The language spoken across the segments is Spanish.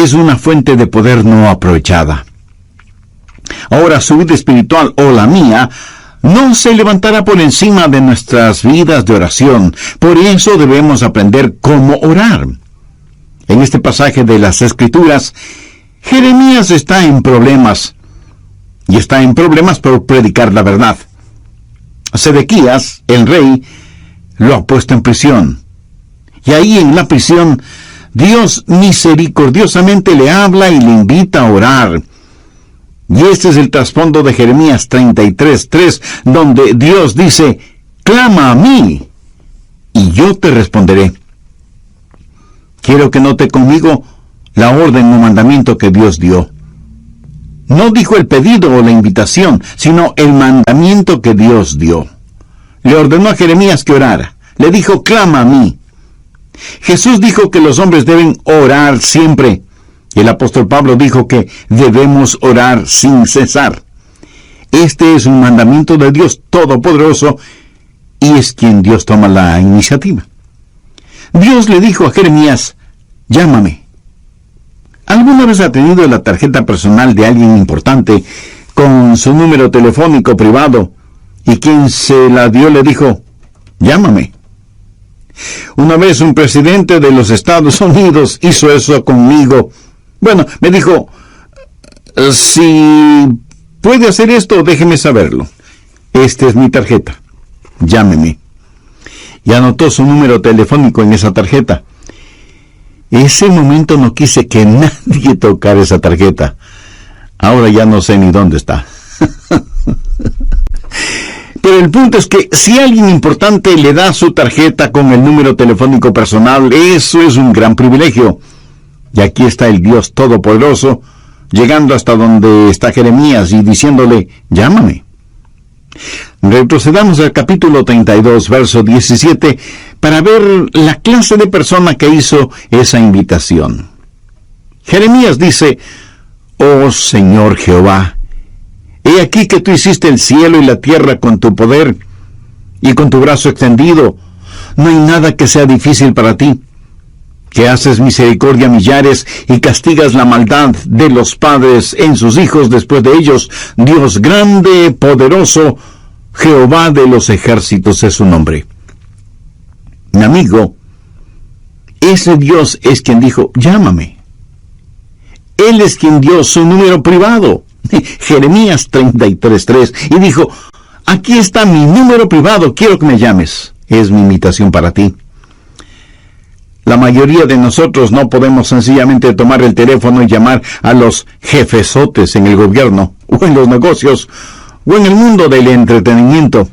es una fuente de poder no aprovechada. Ahora su vida espiritual o la mía no se levantará por encima de nuestras vidas de oración. Por eso debemos aprender cómo orar. En este pasaje de las Escrituras, Jeremías está en problemas. Y está en problemas por predicar la verdad. Sedequías, el rey, lo ha puesto en prisión. Y ahí en la prisión, Dios misericordiosamente le habla y le invita a orar. Y este es el trasfondo de Jeremías 33:3, donde Dios dice: clama a mí, y yo te responderé. Quiero que note conmigo la orden o mandamiento que Dios dio. No dijo el pedido o la invitación, sino el mandamiento que Dios dio. Le ordenó a Jeremías que orara. Le dijo: clama a mí. Jesús dijo que los hombres deben orar siempre. El apóstol Pablo dijo que debemos orar sin cesar. Este es un mandamiento de Dios Todopoderoso y es quien Dios toma la iniciativa. Dios le dijo a Jeremías: llámame. ¿Alguna vez ha tenido la tarjeta personal de alguien importante con su número telefónico privado y quien se la dio le dijo: llámame? Una vez un presidente de los Estados Unidos hizo eso conmigo. Bueno, me dijo: si puede hacer esto, déjeme saberlo. Esta es mi tarjeta. Llámeme. Y anotó su número telefónico en esa tarjeta. Ese momento no quise que nadie tocara esa tarjeta. Ahora ya no sé ni dónde está. Pero el punto es que si alguien importante le da su tarjeta con el número telefónico personal, eso es un gran privilegio. Y aquí está el Dios Todopoderoso, llegando hasta donde está Jeremías y diciéndole: llámame. Retrocedamos al capítulo 32, verso 17, para ver la clase de persona que hizo esa invitación. Jeremías dice: oh Señor Jehová, he aquí que tú hiciste el cielo y la tierra con tu poder y con tu brazo extendido. No hay nada que sea difícil para ti. Que haces misericordia a millares y castigas la maldad de los padres en sus hijos después de ellos. Dios grande, poderoso, Jehová de los ejércitos es su nombre. Mi amigo, ese Dios es quien dijo: llámame. Él es quien dio su número privado, Jeremías 33:3, y dijo: aquí está mi número privado, quiero que me llames. Es mi invitación para ti. La mayoría de nosotros no podemos sencillamente tomar el teléfono y llamar a los jefesotes en el gobierno, o en los negocios, o en el mundo del entretenimiento.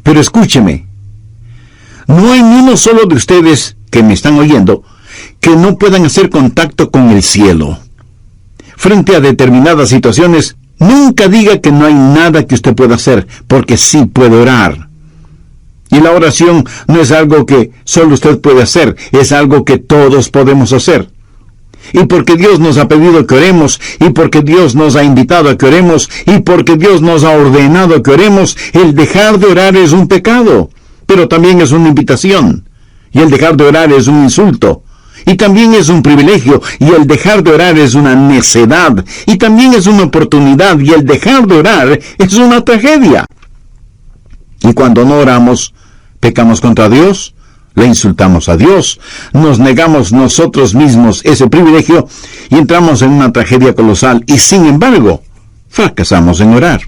Pero escúcheme, no hay ni uno solo de ustedes que me están oyendo que no puedan hacer contacto con el cielo. Frente a determinadas situaciones, nunca diga que no hay nada que usted pueda hacer, porque sí puede orar. Y la oración no es algo que solo usted puede hacer, es algo que todos podemos hacer. Y porque Dios nos ha pedido que oremos, y porque Dios nos ha invitado a que oremos, y porque Dios nos ha ordenado que oremos, el dejar de orar es un pecado, pero también es una invitación. Y el dejar de orar es un insulto, y también es un privilegio, y el dejar de orar es una necedad, y también es una oportunidad, y el dejar de orar es una tragedia. Y cuando no oramos, pecamos contra Dios, le insultamos a Dios, nos negamos nosotros mismos ese privilegio y entramos en una tragedia colosal y, sin embargo, fracasamos en orar.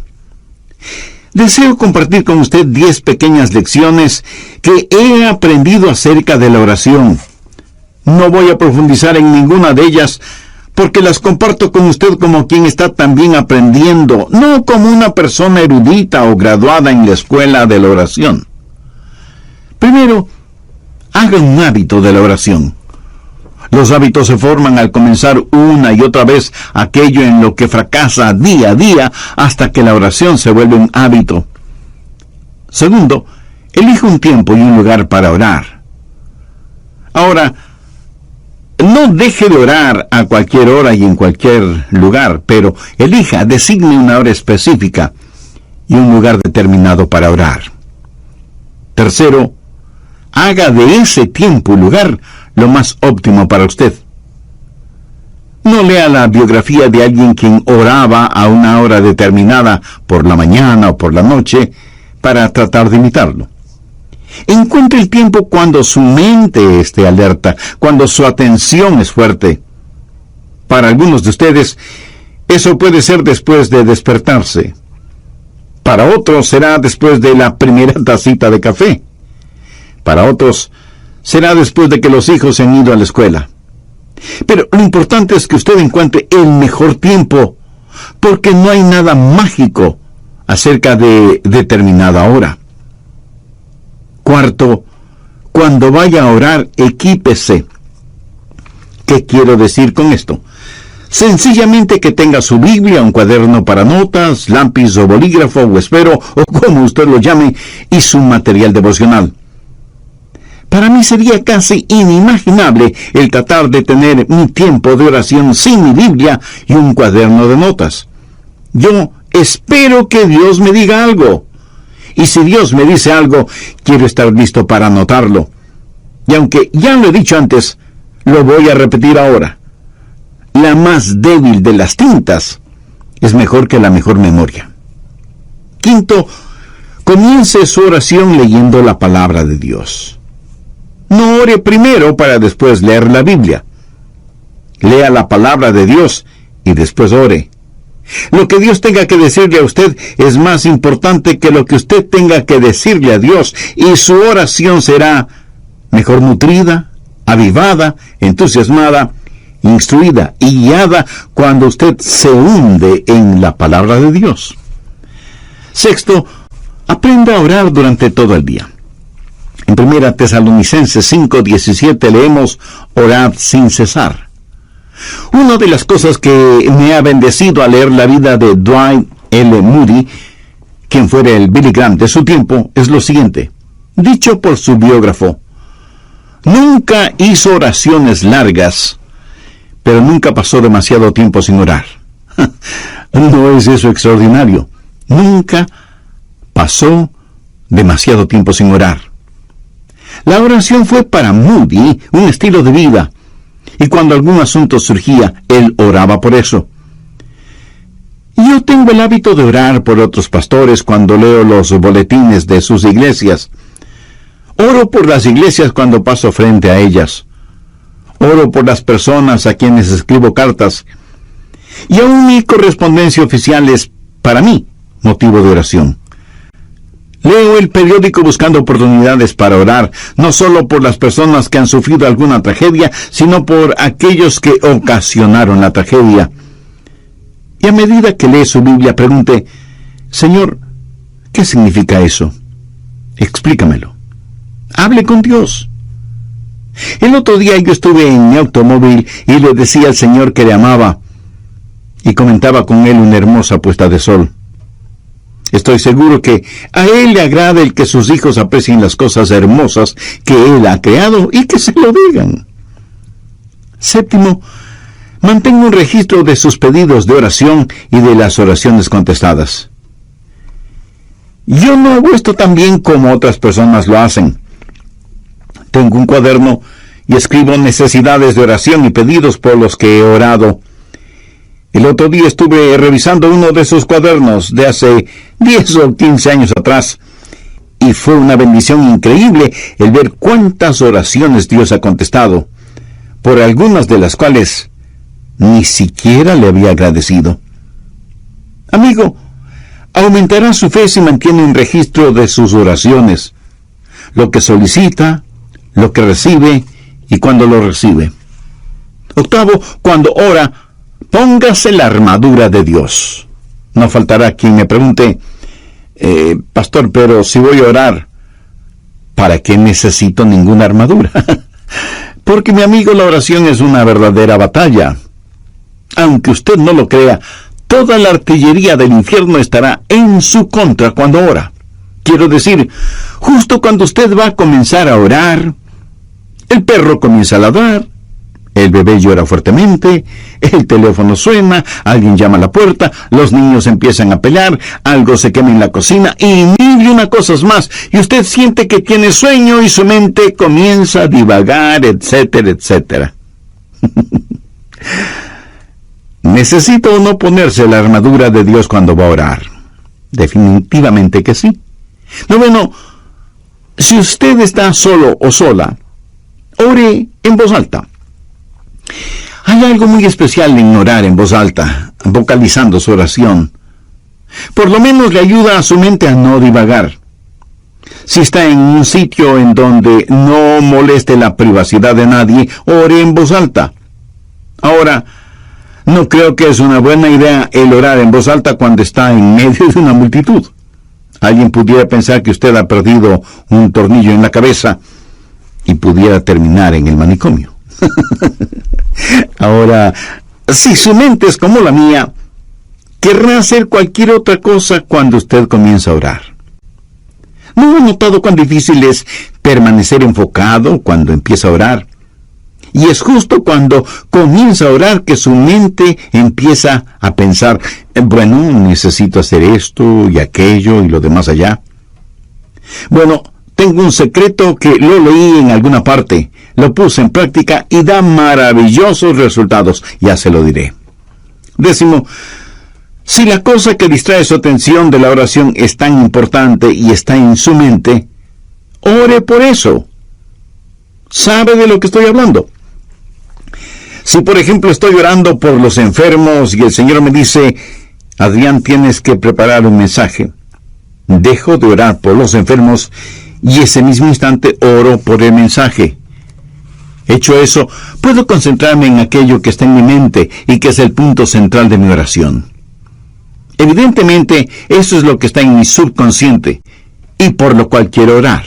Deseo compartir con usted 10 pequeñas lecciones que he aprendido acerca de la oración. No voy a profundizar en ninguna de ellas porque las comparto con usted como quien está también aprendiendo, no como una persona erudita o graduada en la escuela de la oración. Primero, haga un hábito de la oración. Los hábitos se forman al comenzar una y otra vez aquello en lo que fracasa día a día hasta que la oración se vuelve un hábito. Segundo, elija un tiempo y un lugar para orar. Ahora, no deje de orar a cualquier hora y en cualquier lugar, pero designe una hora específica y un lugar determinado para orar. Tercero, haga de ese tiempo y lugar lo más óptimo para usted. No lea la biografía de alguien quien oraba a una hora determinada por la mañana o por la noche para tratar de imitarlo. Encuentre el tiempo cuando su mente esté alerta, cuando su atención es fuerte. Para algunos de ustedes, eso puede ser después de despertarse. Para otros será después de la primera tacita de café. Para otros será después de que los hijos se han ido a la escuela. Pero lo importante es que usted encuentre el mejor tiempo, porque no hay nada mágico acerca de determinada hora. Cuarto, cuando vaya a orar, equípese. ¿Qué quiero decir con esto? Sencillamente que tenga su Biblia, un cuaderno para notas, lápiz o bolígrafo o esfero, o como usted lo llame, y su material devocional. Para mí sería casi inimaginable el tratar de tener un tiempo de oración sin mi Biblia y un cuaderno de notas. Yo espero que Dios me diga algo. Y si Dios me dice algo, quiero estar listo para anotarlo. Y aunque ya lo he dicho antes, lo voy a repetir ahora. La más débil de las tintas es mejor que la mejor memoria. Quinto, comience su oración leyendo la palabra de Dios. No ore primero para después leer la Biblia. Lea la palabra de Dios y después ore. Lo que Dios tenga que decirle a usted es más importante que lo que usted tenga que decirle a Dios, y su oración será mejor nutrida, avivada, entusiasmada, instruida y guiada cuando usted se hunde en la palabra de Dios. Sexto, aprenda a orar durante todo el día. En 1 Tesalonicenses 5:17 leemos: orad sin cesar. Una de las cosas que me ha bendecido al leer la vida de Dwight L. Moody, quien fuera el Billy Graham de su tiempo, es lo siguiente. Dicho por su biógrafo: nunca hizo oraciones largas, pero nunca pasó demasiado tiempo sin orar. ¿No es eso extraordinario? Nunca pasó demasiado tiempo sin orar. La oración fue para Moody un estilo de vida, y cuando algún asunto surgía, él oraba por eso. Yo tengo el hábito de orar por otros pastores cuando leo los boletines de sus iglesias. Oro por las iglesias cuando paso frente a ellas. Oro por las personas a quienes escribo cartas. Y aún mi correspondencia oficial es, para mí, motivo de oración. Leo el periódico buscando oportunidades para orar, no solo por las personas que han sufrido alguna tragedia, sino por aquellos que ocasionaron la tragedia. Y a medida que lee su Biblia, pregunte: Señor, ¿qué significa eso? Explícamelo. Hable con Dios. El otro día yo estuve en mi automóvil y le decía al Señor que le amaba, y comentaba con él una hermosa puesta de sol. Estoy seguro que a Él le agrada el que sus hijos aprecien las cosas hermosas que Él ha creado y que se lo digan. Séptimo, mantenga un registro de sus pedidos de oración y de las oraciones contestadas. Yo no hago esto tan bien como otras personas lo hacen. Tengo un cuaderno y escribo necesidades de oración y pedidos por los que he orado. El otro día estuve revisando uno de esos cuadernos de hace 10 o 15 años atrás, Y fue una bendición increíble el ver cuántas oraciones Dios ha contestado, por algunas de las cuales ni siquiera le había agradecido. Amigo, aumentará su fe si mantiene un registro de sus oraciones, lo que solicita, lo que recibe y cuando lo recibe. Octavo, cuando ora, póngase la armadura de Dios. No faltará quien me pregunte, pastor, pero si voy a orar, ¿para qué necesito ninguna armadura? Porque, mi amigo, la oración es una verdadera batalla. Aunque usted no lo crea, toda la artillería del infierno estará en su contra cuando ora. Quiero decir, justo cuando usted va a comenzar a orar, el perro comienza a ladrar, el bebé llora fuertemente, el teléfono suena, alguien llama a la puerta, los niños empiezan a pelear, algo se quema en la cocina y mil y una cosas más, y usted siente que tiene sueño y su mente comienza a divagar, etcétera, etcétera. ¿Necesita o no ponerse la armadura de Dios cuando va a orar? Definitivamente que sí. Noveno, si usted está solo o sola, ore en voz alta. Hay algo muy especial en orar en voz alta, vocalizando su oración. Por lo menos le ayuda a su mente a no divagar. Si está en un sitio en donde no moleste la privacidad de nadie, ore en voz alta. Ahora, no creo que es una buena idea el orar en voz alta cuando está en medio de una multitud. Alguien pudiera pensar que usted ha perdido un tornillo en la cabeza y pudiera terminar en el manicomio. Ahora, si su mente es como la mía, querrá hacer cualquier otra cosa cuando usted comienza a orar. ¿No ha notado cuán difícil es permanecer enfocado cuando empieza a orar? Y es justo cuando comienza a orar que su mente empieza a pensar, bueno, necesito hacer esto y aquello y lo demás allá. Bueno, tengo un secreto que lo leí en alguna parte, lo puse en práctica y da maravillosos resultados, ya se lo diré. Décimo, si la cosa que distrae su atención de la oración es tan importante y está en su mente, ore por eso. ¿Sabe de lo que estoy hablando? Si, por ejemplo, estoy orando por los enfermos y el Señor me dice, Adrián, tienes que preparar un mensaje, dejo de orar por los enfermos y ese mismo instante oro por el mensaje. Hecho eso, puedo concentrarme en aquello que está en mi mente y que es el punto central de mi oración. Evidentemente, eso es lo que está en mi subconsciente y por lo cual quiero orar.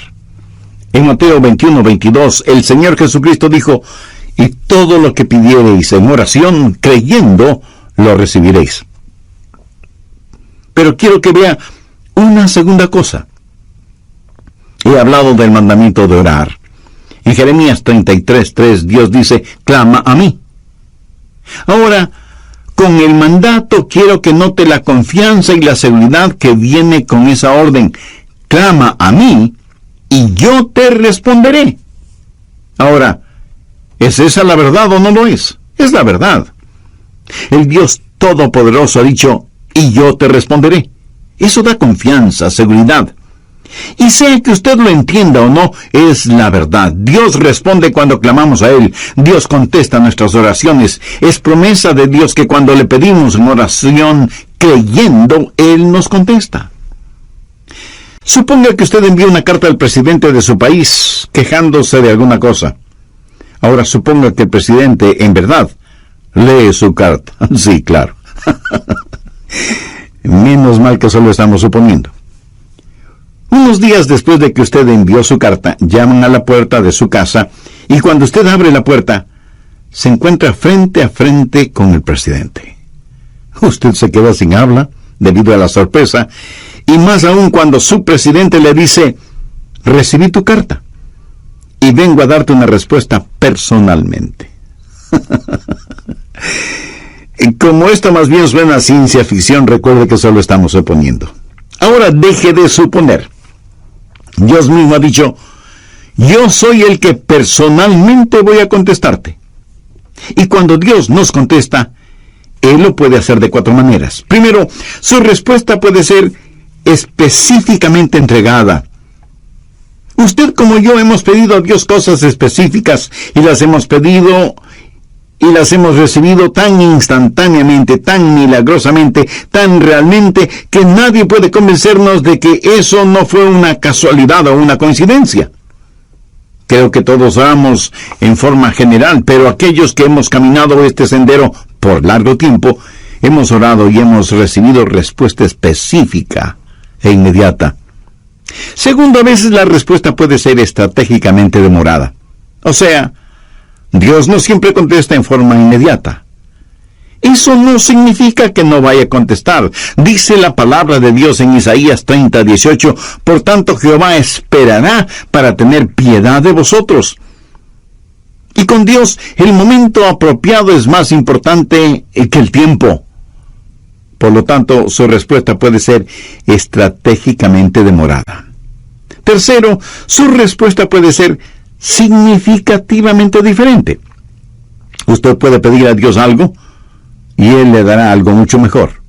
En Mateo 21:22, el Señor Jesucristo dijo, y todo lo que pidiereis en oración, creyendo, lo recibiréis. Pero quiero que vea una segunda cosa. He hablado del mandamiento de orar. En Jeremías 33:3, Dios dice, clama a mí. Ahora, con el mandato quiero que note la confianza y la seguridad que viene con esa orden. Clama a mí, y yo te responderé. Ahora, ¿es esa la verdad o no lo es? Es la verdad. El Dios Todopoderoso ha dicho, y yo te responderé. Eso da confianza, seguridad. Y sea que usted lo entienda o no, es la verdad. Dios responde cuando clamamos a Él. Dios contesta nuestras oraciones. Es promesa de Dios que cuando le pedimos en oración, creyendo, Él nos contesta. Suponga que usted envía una carta al presidente de su país, quejándose de alguna cosa. Ahora suponga que el presidente, en verdad, lee su carta. Sí, claro. Menos mal que solo estamos suponiendo. Unos días después de que usted envió su carta, llaman a la puerta de su casa y cuando usted abre la puerta, se encuentra frente a frente con el presidente. Usted se queda sin habla debido a la sorpresa y más aún cuando su presidente le dice, recibí tu carta y vengo a darte una respuesta personalmente. Como esto más bien suena a ciencia ficción, recuerde que solo estamos suponiendo. Ahora deje de suponer. Dios mismo ha dicho, yo soy el que personalmente voy a contestarte. Y cuando Dios nos contesta, Él lo puede hacer de 4 maneras. Primero, su respuesta puede ser específicamente entregada, Usted como yo hemos pedido a Dios cosas específicas y las hemos pedido y las hemos recibido tan instantáneamente, tan milagrosamente, tan realmente, que nadie puede convencernos de que eso no fue una casualidad o una coincidencia. Creo que todos oramos en forma general, pero aquellos que hemos caminado este sendero por largo tiempo, hemos orado y hemos recibido respuesta específica e inmediata. Segundo, a veces la respuesta puede ser estratégicamente demorada. O sea, Dios no siempre contesta en forma inmediata. Eso no significa que no vaya a contestar. Dice la palabra de Dios en Isaías 30:18, por tanto Jehová esperará para tener piedad de vosotros. Y con Dios, el momento apropiado es más importante que el tiempo. Por lo tanto, su respuesta puede ser estratégicamente demorada. Tercero, su respuesta puede ser significativamente diferente. Usted puede pedir a Dios algo y Él le dará algo mucho mejor.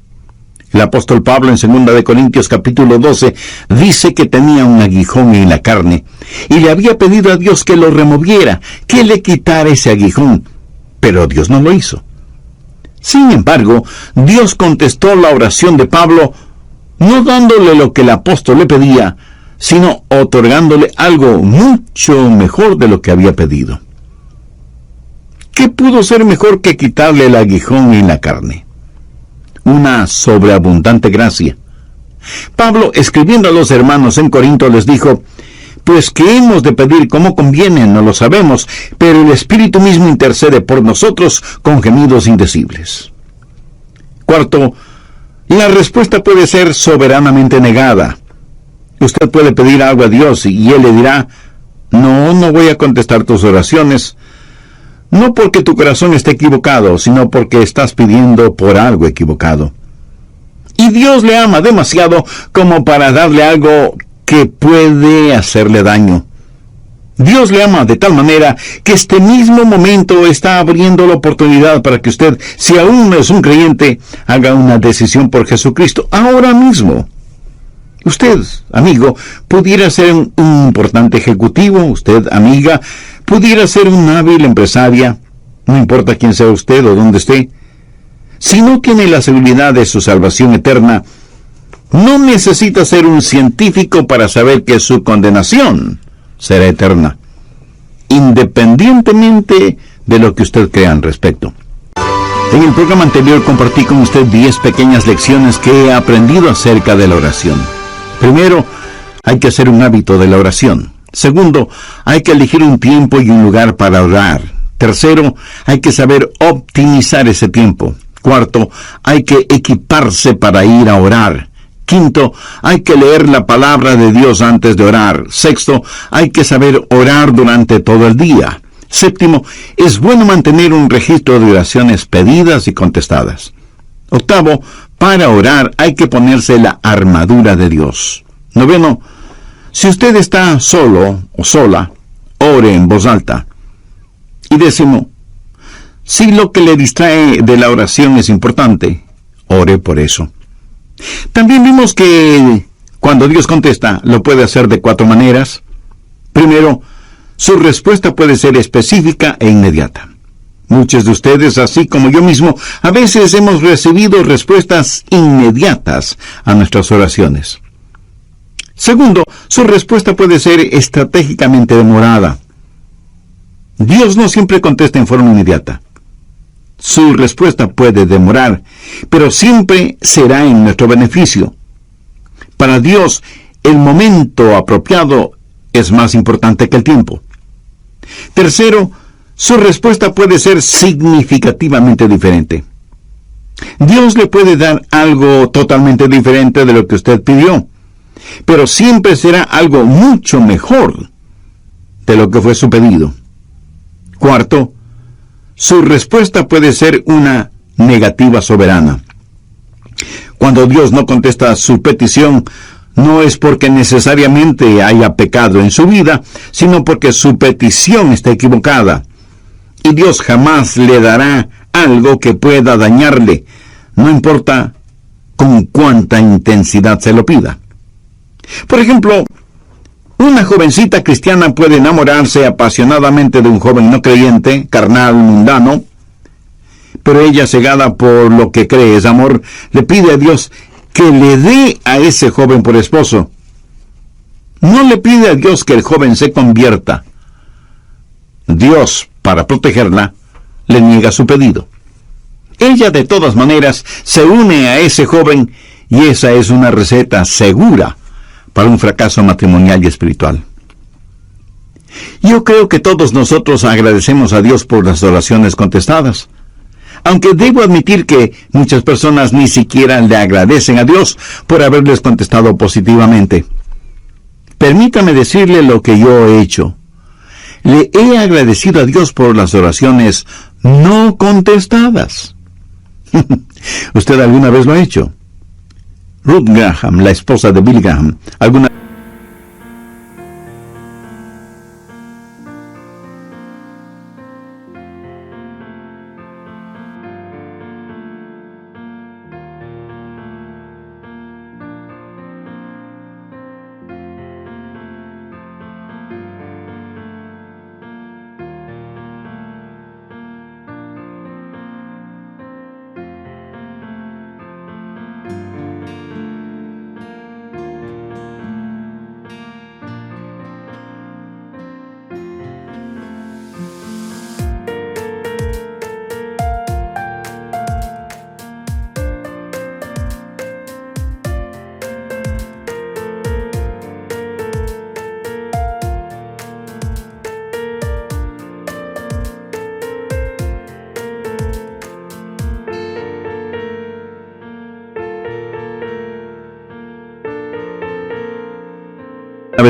El apóstol Pablo en 2 de Corintios capítulo 12 dice que tenía un aguijón en la carne y le había pedido a Dios que lo removiera, que le quitara ese aguijón, pero Dios no lo hizo. Sin embargo, Dios contestó la oración de Pablo no dándole lo que el apóstol le pedía, sino otorgándole algo mucho mejor de lo que había pedido. ¿Qué pudo ser mejor que quitarle el aguijón en la carne? Una sobreabundante gracia. Pablo, escribiendo a los hermanos en Corinto, les dijo: pues que hemos de pedir como conviene, no lo sabemos, pero el Espíritu mismo intercede por nosotros con gemidos indecibles. Cuarto, la respuesta puede ser soberanamente negada. Usted puede pedir algo a Dios y Él le dirá: no voy a contestar tus oraciones, no porque tu corazón esté equivocado, sino porque estás pidiendo por algo equivocado. Y Dios le ama demasiado como para darle algo que puede hacerle daño. Dios le ama de tal manera que este mismo momento está abriendo la oportunidad para que usted, si aún no es un creyente, haga una decisión por Jesucristo ahora mismo. Usted, amigo, pudiera ser un importante ejecutivo. Usted, amiga, pudiera ser una hábil empresaria. No importa quién sea usted o dónde esté. Si no tiene la seguridad de su salvación eterna, no necesita ser un científico para saber que su condenación será eterna, independientemente de lo que usted crea al respecto. En el programa anterior compartí con usted 10 pequeñas lecciones que he aprendido acerca de la oración. Primero, hay que hacer un hábito de la oración. Segundo, hay que elegir un tiempo y un lugar para orar. Tercero, hay que saber optimizar ese tiempo. Cuarto, hay que equiparse para ir a orar. Quinto, hay que leer la palabra de Dios antes de orar. Sexto, hay que saber orar durante todo el día. Séptimo, es bueno mantener un registro de oraciones pedidas y contestadas. Octavo, para orar hay que ponerse la armadura de Dios. Noveno, si usted está solo o sola, ore en voz alta. Y décimo, si lo que le distrae de la oración es importante, ore por eso. También vimos que cuando Dios contesta, lo puede hacer de 4 maneras. Primero, su respuesta puede ser específica e inmediata. Muchos de ustedes, así como yo mismo, a veces hemos recibido respuestas inmediatas a nuestras oraciones. Segundo, su respuesta puede ser estratégicamente demorada. Dios no siempre contesta en forma inmediata. Su respuesta puede demorar, pero siempre será en nuestro beneficio. Para Dios, el momento apropiado es más importante que el tiempo. Tercero, su respuesta puede ser significativamente diferente. Dios le puede dar algo totalmente diferente de lo que usted pidió, pero siempre será algo mucho mejor de lo que fue su pedido. Cuarto, su respuesta puede ser una negativa soberana. Cuando Dios no contesta su petición, no es porque necesariamente haya pecado en su vida, sino porque su petición está equivocada. Y Dios jamás le dará algo que pueda dañarle, no importa con cuánta intensidad se lo pida. Por ejemplo, Una jovencita cristiana puede enamorarse apasionadamente de un joven no creyente, carnal, mundano, pero ella, cegada por lo que cree es amor, le pide a Dios que le dé a ese joven por esposo. No le pide a Dios que el joven se convierta. Dios, para protegerla, le niega su pedido. Ella, de todas maneras, se une a ese joven, y esa es una receta segura para un fracaso matrimonial y espiritual. Yo creo que todos nosotros agradecemos a Dios por las oraciones contestadas, aunque debo admitir que muchas personas ni siquiera le agradecen a Dios por haberles contestado positivamente. Permítame decirle lo que yo he hecho. Le he agradecido a Dios por las oraciones no contestadas. ¿Usted alguna vez lo ha hecho? Ruth Graham, la esposa de Billy Graham, alguna vez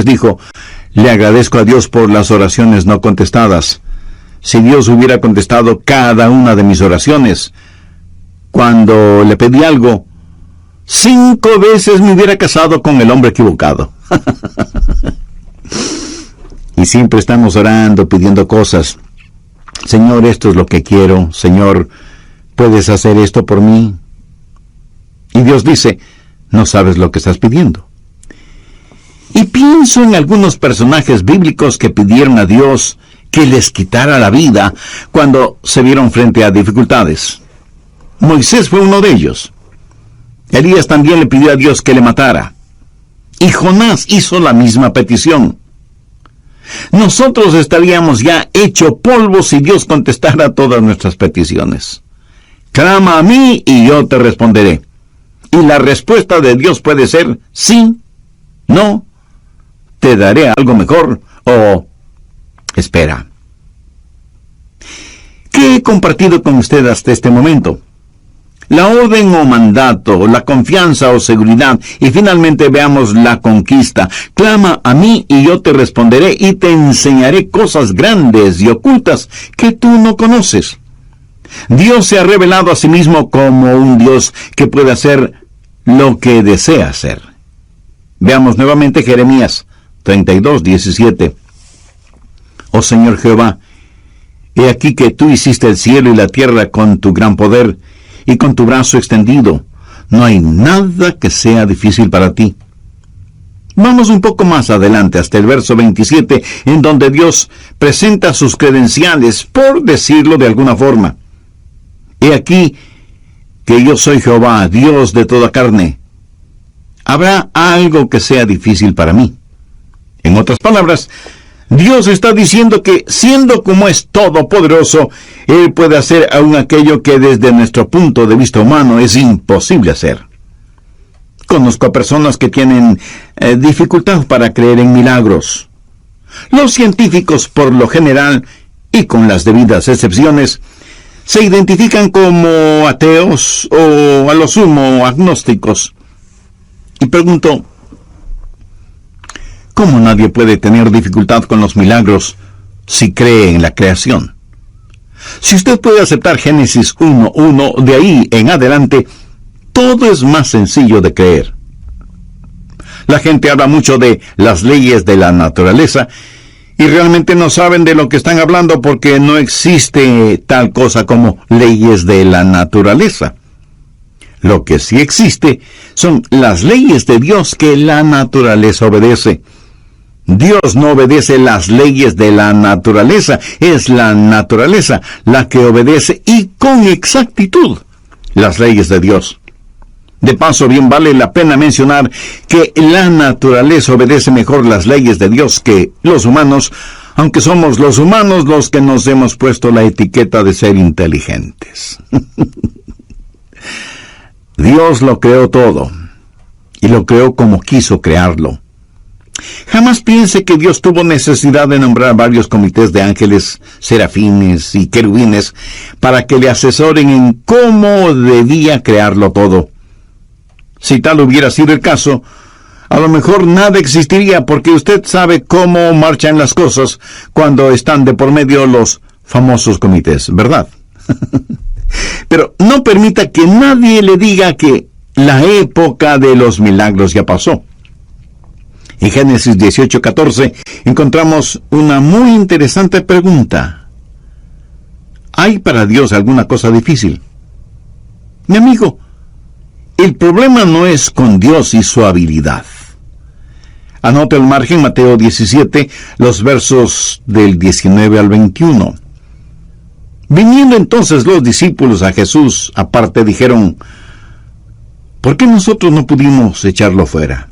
dijo: le agradezco a Dios por las oraciones no contestadas. Si Dios hubiera contestado cada una de mis oraciones cuando le pedí algo, 5 veces me hubiera casado con el hombre equivocado. Y siempre estamos orando, pidiendo cosas. Señor, esto es lo que quiero. Señor, ¿puedes hacer esto por mí? Y Dios dice: no sabes lo que estás pidiendo. Y pienso en algunos personajes bíblicos que pidieron a Dios que les quitara la vida cuando se vieron frente a dificultades. Moisés fue uno de ellos. Elías también le pidió a Dios que le matara. Y Jonás hizo la misma petición. Nosotros estaríamos ya hecho polvo si Dios contestara todas nuestras peticiones. Clama a mí y yo te responderé. Y la respuesta de Dios puede ser sí, no, te daré algo mejor o espera. ¿Qué he compartido con usted hasta este momento? La orden o mandato, la confianza o seguridad, y finalmente veamos la conquista. Clama a mí y yo te responderé y te enseñaré cosas grandes y ocultas que tú no conoces. Dios se ha revelado a sí mismo como un Dios que puede hacer lo que desea hacer. Veamos nuevamente Jeremías 32:17. Oh Señor Jehová, he aquí que tú hiciste el cielo y la tierra con tu gran poder y con tu brazo extendido. No hay nada que sea difícil para ti. Vamos un poco más adelante hasta el verso 27, en donde Dios presenta sus credenciales, por decirlo de alguna forma. He aquí que yo soy Jehová, Dios de toda carne. ¿Habrá algo que sea difícil para mí? En otras palabras, Dios está diciendo que, siendo como es todopoderoso, Él puede hacer aún aquello que desde nuestro punto de vista humano es imposible hacer. Conozco a personas que tienen dificultad para creer en milagros. Los científicos, por lo general, y con las debidas excepciones, se identifican como ateos o, a lo sumo, agnósticos. Y pregunto, ¿cómo nadie puede tener dificultad con los milagros si cree en la creación? Si usted puede aceptar Génesis 1:1, de ahí en adelante, todo es más sencillo de creer. La gente habla mucho de las leyes de la naturaleza y realmente no saben de lo que están hablando porque no existe tal cosa como leyes de la naturaleza. Lo que sí existe son las leyes de Dios que la naturaleza obedece. Dios no obedece las leyes de la naturaleza, es la naturaleza la que obedece y con exactitud las leyes de Dios. De paso, bien vale la pena mencionar que la naturaleza obedece mejor las leyes de Dios que los humanos, aunque somos los humanos los que nos hemos puesto la etiqueta de ser inteligentes. Dios lo creó todo, y lo creó como quiso crearlo. Jamás piense que Dios tuvo necesidad de nombrar varios comités de ángeles, serafines y querubines para que le asesoren en cómo debía crearlo todo. Si tal hubiera sido el caso, a lo mejor nada existiría, porque usted sabe cómo marchan las cosas cuando están de por medio los famosos comités, ¿verdad? Pero no permita que nadie le diga que la época de los milagros ya pasó. En Génesis 18:14 encontramos una muy interesante pregunta. ¿Hay para Dios alguna cosa difícil? Mi amigo, el problema no es con Dios y su habilidad. Anote al margen Mateo 17, los versos del 19 al 21. Viniendo entonces los discípulos a Jesús aparte, dijeron: ¿por qué nosotros no pudimos echarlo fuera?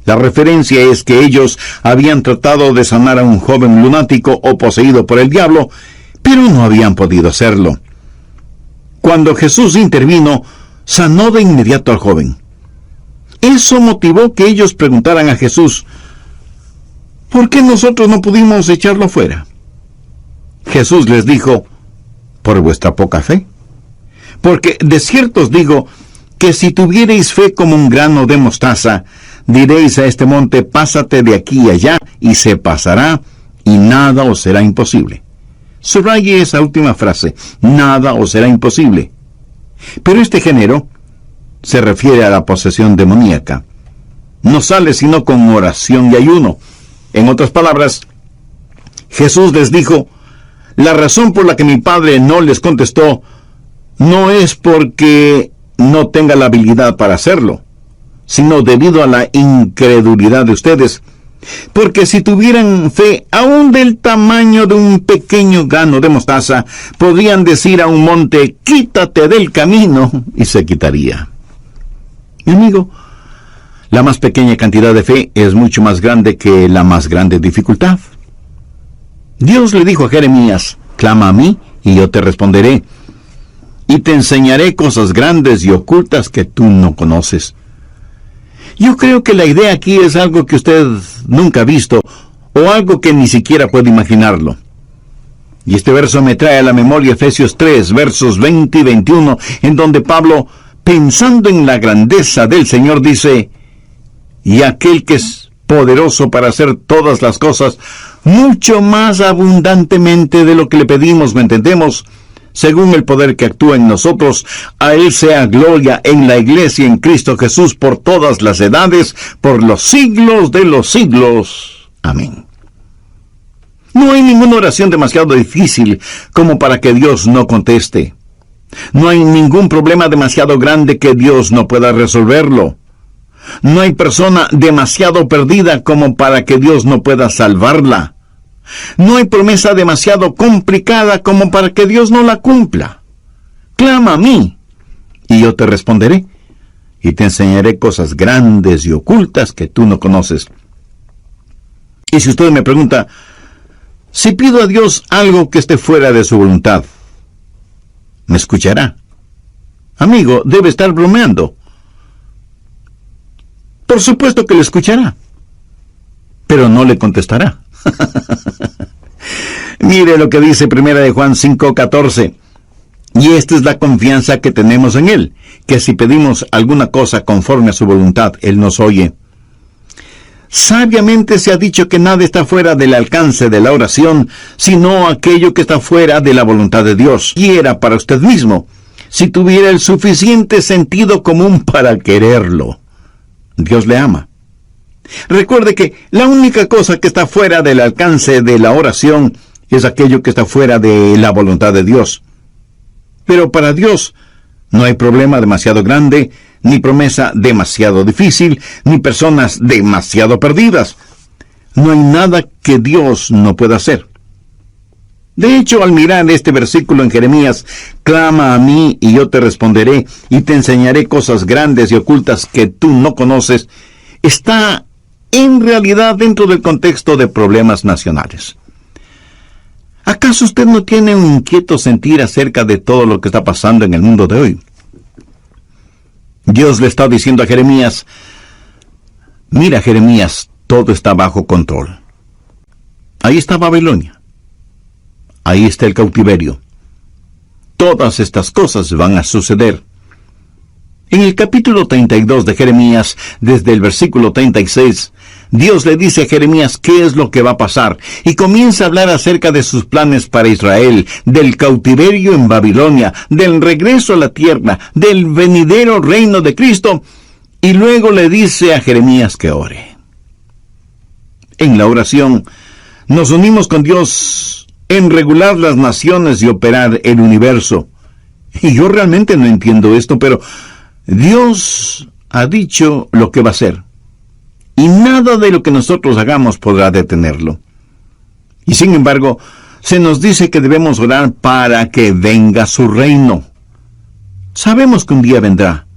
La referencia es que ellos habían tratado de sanar a un joven lunático o poseído por el diablo, pero no habían podido hacerlo. Cuando Jesús intervino, sanó de inmediato al joven. Eso motivó que ellos preguntaran a Jesús: ¿por qué nosotros no pudimos echarlo fuera? Jesús les dijo: por vuestra poca fe. Porque de cierto os digo que si tuviereis fe como un grano de mostaza, diréis a este monte: pásate de aquí y allá, y se pasará, y nada os será imposible. Subraye esa última frase: nada os será imposible. Pero este género se refiere a la posesión demoníaca. No sale sino con oración y ayuno. En otras palabras, Jesús les dijo: la razón por la que mi Padre no les contestó no es porque no tenga la habilidad para hacerlo, sino debido a la incredulidad de ustedes. Porque si tuvieran fe aún del tamaño de un pequeño grano de mostaza, podrían decir a un monte: quítate del camino, y se quitaría. Mi amigo, la más pequeña cantidad de fe es mucho más grande que la más grande dificultad. Dios le dijo a Jeremías: clama a mí, y yo te responderé, y te enseñaré cosas grandes y ocultas que tú no conoces. Yo creo que la idea aquí es algo que usted nunca ha visto, o algo que ni siquiera puede imaginarlo. Y este verso me trae a la memoria Efesios 3, versos 20 y 21, en donde Pablo, pensando en la grandeza del Señor, dice: y aquel que es poderoso para hacer todas las cosas mucho más abundantemente de lo que le pedimos o entendemos, según el poder que actúa en nosotros, a Él sea gloria en la Iglesia en Cristo Jesús por todas las edades, por los siglos de los siglos. Amén. No hay ninguna oración demasiado difícil como para que Dios no conteste. No hay ningún problema demasiado grande que Dios no pueda resolverlo. No hay persona demasiado perdida como para que Dios no pueda salvarla. No hay promesa demasiado complicada como para que Dios no la cumpla. Clama a mí, y yo te responderé, y te enseñaré cosas grandes y ocultas que tú no conoces. Y si usted me pregunta: si pido a Dios algo que esté fuera de su voluntad, ¿me escuchará? Amigo, debe estar bromeando. Por supuesto que le escuchará, pero no le contestará. Mire lo que dice 1 Juan 5:14. Y esta es la confianza que tenemos en Él, que si pedimos alguna cosa conforme a su voluntad, Él nos oye. Sabiamente se ha dicho que nada está fuera del alcance de la oración, sino aquello que está fuera de la voluntad de Dios. Quiera para usted mismo, si tuviera el suficiente sentido común para quererlo. Dios le ama. Recuerde que la única cosa que está fuera del alcance de la oración es aquello que está fuera de la voluntad de Dios. Pero para Dios no hay problema demasiado grande, ni promesa demasiado difícil, ni personas demasiado perdidas. No hay nada que Dios no pueda hacer. De hecho, al mirar este versículo en Jeremías, clama a mí y yo te responderé y te enseñaré cosas grandes y ocultas que tú no conoces, está en realidad dentro del contexto de problemas nacionales. ¿Acaso usted no tiene un inquieto sentir acerca de todo lo que está pasando en el mundo de hoy? Dios le está diciendo a Jeremías, mira Jeremías, todo está bajo control. Ahí está Babilonia. Ahí está el cautiverio. Todas estas cosas van a suceder. En el capítulo 32 de Jeremías, desde el versículo 36, Dios le dice a Jeremías qué es lo que va a pasar, y comienza a hablar acerca de sus planes para Israel, del cautiverio en Babilonia, del regreso a la tierra, del venidero reino de Cristo, y luego le dice a Jeremías que ore. En la oración, nos unimos con Dios en regular las naciones y operar el universo. Y yo realmente no entiendo esto, pero Dios ha dicho lo que va a hacer. Y nada de lo que nosotros hagamos podrá detenerlo. Y sin embargo, se nos dice que debemos orar para que venga su reino. Sabemos que un día vendrá,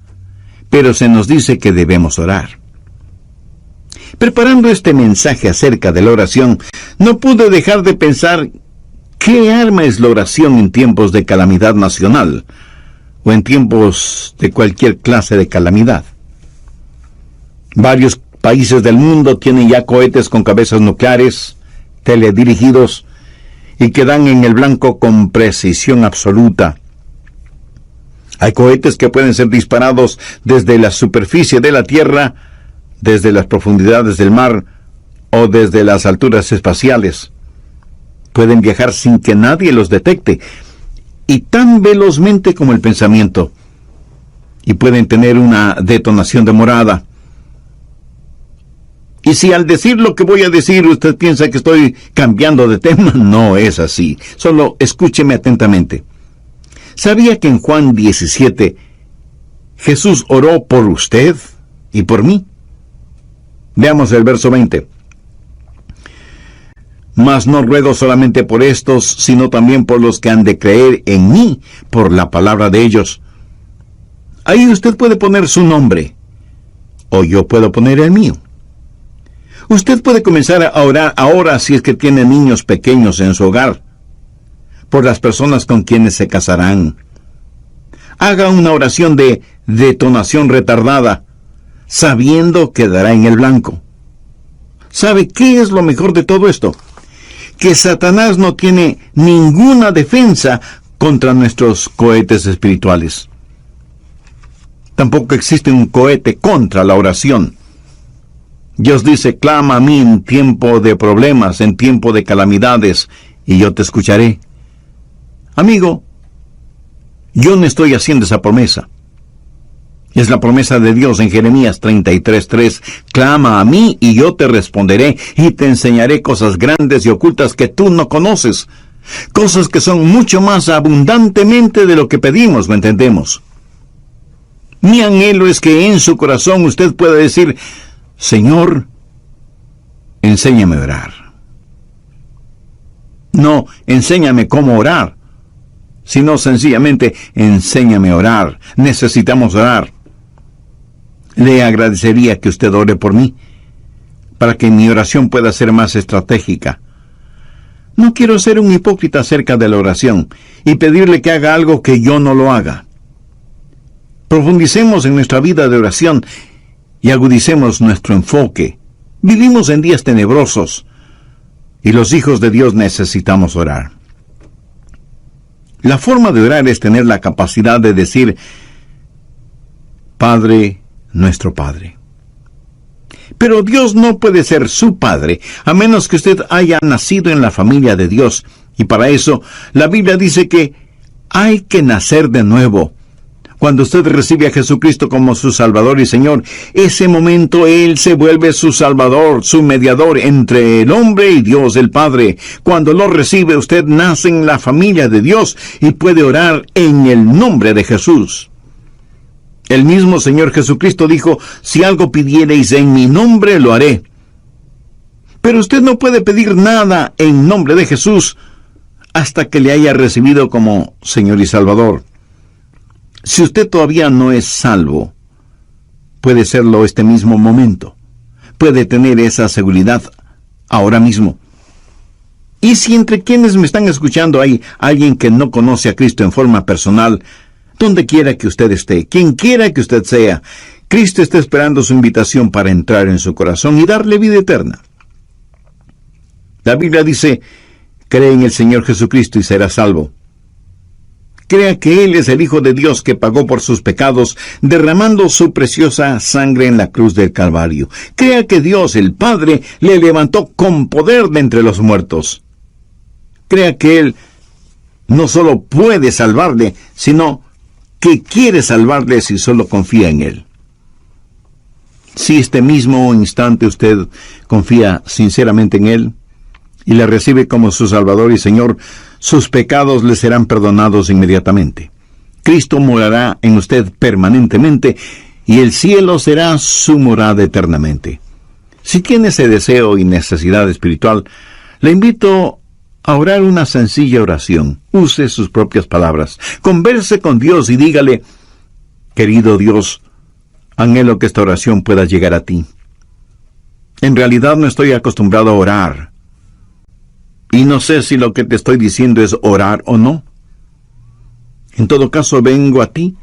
pero se nos dice que debemos orar. Preparando este mensaje acerca de la oración, no pude dejar de pensar ¿qué arma es la oración en tiempos de calamidad nacional o en tiempos de cualquier clase de calamidad? Varios países del mundo tienen ya cohetes con cabezas nucleares, teledirigidos, y que dan en el blanco con precisión absoluta. Hay cohetes que pueden ser disparados desde la superficie de la Tierra, desde las profundidades del mar o desde las alturas espaciales. Pueden viajar sin que nadie los detecte, y tan velozmente como el pensamiento. Y pueden tener una detonación demorada. Y si al decir lo que voy a decir usted piensa que estoy cambiando de tema, no es así. Solo escúcheme atentamente. ¿Sabía que en Juan 17 Jesús oró por usted y por mí? Veamos el verso 20. Mas no ruego solamente por estos, sino también por los que han de creer en mí, por la palabra de ellos. Ahí usted puede poner su nombre, o yo puedo poner el mío. Usted puede comenzar a orar ahora si es que tiene niños pequeños en su hogar, por las personas con quienes se casarán. Haga una oración de detonación retardada, sabiendo que dará en el blanco. ¿Sabe qué es lo mejor de todo esto? Que Satanás no tiene ninguna defensa contra nuestros cohetes espirituales. Tampoco existe un cohete contra la oración. Dios dice, clama a mí en tiempo de problemas, en tiempo de calamidades, y yo te escucharé. Amigo, yo no estoy haciendo esa promesa. Es la promesa de Dios en Jeremías 33:3. Clama a mí y yo te responderé y te enseñaré cosas grandes y ocultas que tú no conoces. Cosas que son mucho más abundantemente de lo que pedimos o entendemos. Mi anhelo es que en su corazón usted pueda decir, Señor, enséñame a orar. No, enséñame cómo orar, sino sencillamente, enséñame a orar. Necesitamos orar. Le agradecería que usted ore por mí, para que mi oración pueda ser más estratégica. No quiero ser un hipócrita acerca de la oración y pedirle que haga algo que yo no lo haga. Profundicemos en nuestra vida de oración y agudicemos nuestro enfoque. Vivimos en días tenebrosos y los hijos de Dios necesitamos orar. La forma de orar es tener la capacidad de decir, Padre, nuestro Padre. Pero Dios no puede ser su Padre, a menos que usted haya nacido en la familia de Dios. Y para eso, la Biblia dice que hay que nacer de nuevo. Cuando usted recibe a Jesucristo como su Salvador y Señor, ese momento Él se vuelve su Salvador, su mediador entre el hombre y Dios el Padre. Cuando lo recibe, usted nace en la familia de Dios y puede orar en el nombre de Jesús. El mismo Señor Jesucristo dijo, si algo pidiereis en mi nombre, lo haré. Pero usted no puede pedir nada en nombre de Jesús hasta que le haya recibido como Señor y Salvador. Si usted todavía no es salvo, puede serlo este mismo momento. Puede tener esa seguridad ahora mismo. Y si entre quienes me están escuchando hay alguien que no conoce a Cristo en forma personal, donde quiera que usted esté, quien quiera que usted sea, Cristo está esperando su invitación para entrar en su corazón y darle vida eterna. La Biblia dice: cree en el Señor Jesucristo y será salvo. Crea que Él es el Hijo de Dios que pagó por sus pecados, derramando su preciosa sangre en la cruz del Calvario. Crea que Dios, el Padre, le levantó con poder de entre los muertos. Crea que Él no solo puede salvarle, sino que quiere salvarle si solo confía en Él. Si este mismo instante usted confía sinceramente en Él y le recibe como su Salvador y Señor, sus pecados le serán perdonados inmediatamente. Cristo morará en usted permanentemente y el cielo será su morada eternamente. Si tiene ese deseo y necesidad espiritual, le invito a orar una sencilla oración. Use sus propias palabras. Converse con Dios y dígale: querido Dios, anhelo que esta oración pueda llegar a ti. En realidad no estoy acostumbrado a orar. Y no sé si lo que te estoy diciendo es orar o no. En todo caso, vengo a ti